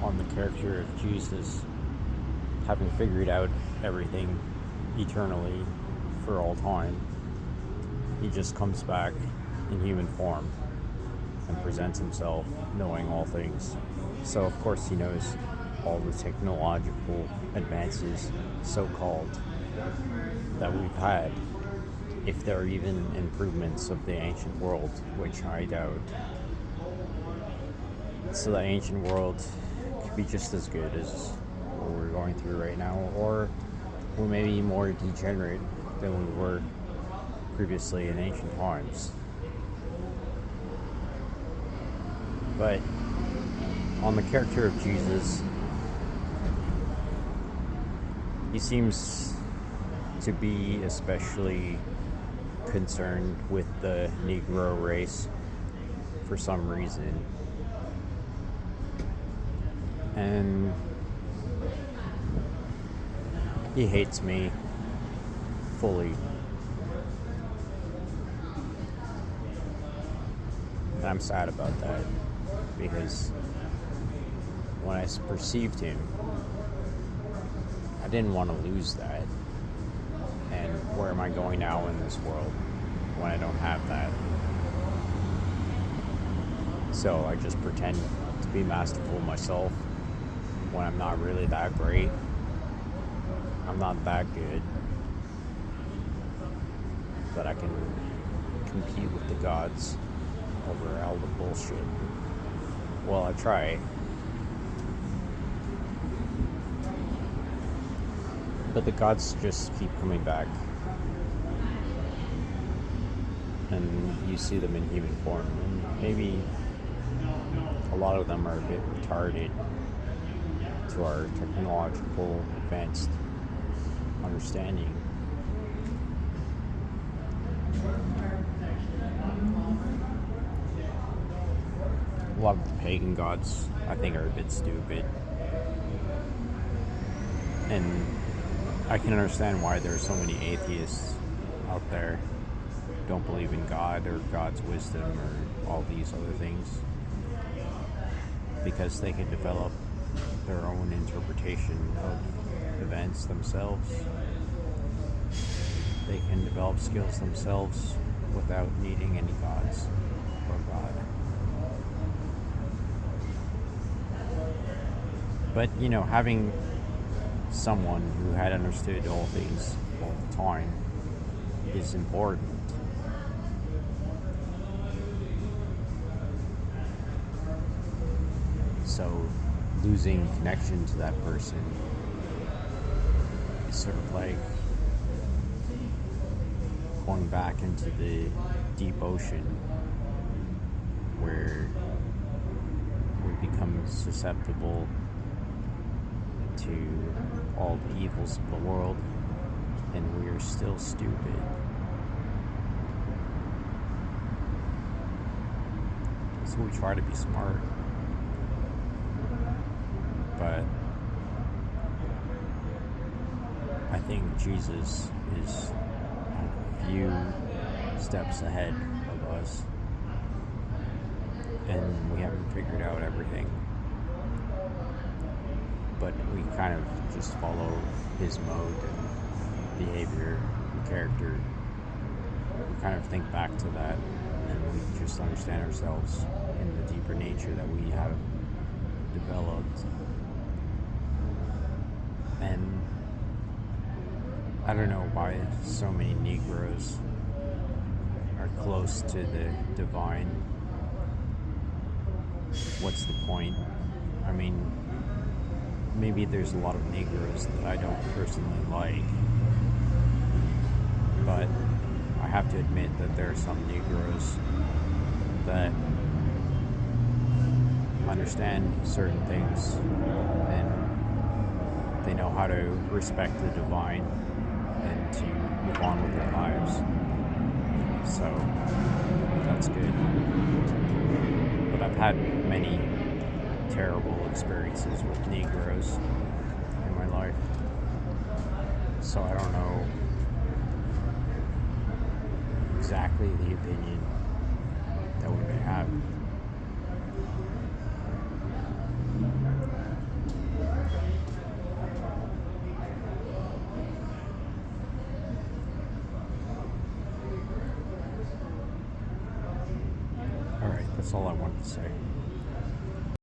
on the character of Jesus having figured out everything eternally for all time. He just comes back in human form and presents himself knowing all things. So, of course, he knows all the technological advances, so called, that we've had, if there are even improvements of the ancient world, which I doubt. So, the ancient world could be just as good as what we're going through right now, or we may be more degenerate than we were previously in ancient times. But on the character of Jesus, he seems to be especially concerned with the Negro race for some reason. And he hates me fully. And I'm sad about that, because when I perceived him, I didn't want to lose that. And where am I going now in this world when I don't have that? So I just pretend to be masterful myself when I'm not really that great. I'm not that good, but I can compete with the gods over all the bullshit. Well, I try. But the gods just keep coming back. And you see them in human form. And maybe a lot of them are a bit retarded to our technological advanced understanding. A lot of the pagan gods, I think, are a bit stupid. And I can understand why there are so many atheists out there who don't believe in God or God's wisdom or all these other things, because they can develop their own interpretation of events themselves. They can develop skills themselves without needing any gods or God. But, having someone who had understood all things all the time is important. So losing connection to that person is sort of like going back into the deep ocean, where we become susceptible to all the evils of the world, and we are still stupid. So we try to be smart, but I think Jesus is a few steps ahead of us, and we haven't figured out everything. But we kind of just follow his mode and behavior and character. We kind of think back to that, and we just understand ourselves in the deeper nature that we have developed. And I don't know why so many Negroes are close to the divine. What's the point? I mean, maybe there's a lot of Negroes that I don't personally like, but I have to admit that there are some Negroes that understand certain things, and they know how to respect the divine and to move on with their lives. So that's good. But I've had many terrible experiences with Negroes in my life, so I don't know exactly the opinion that we may have. Alright, that's all I wanted to say.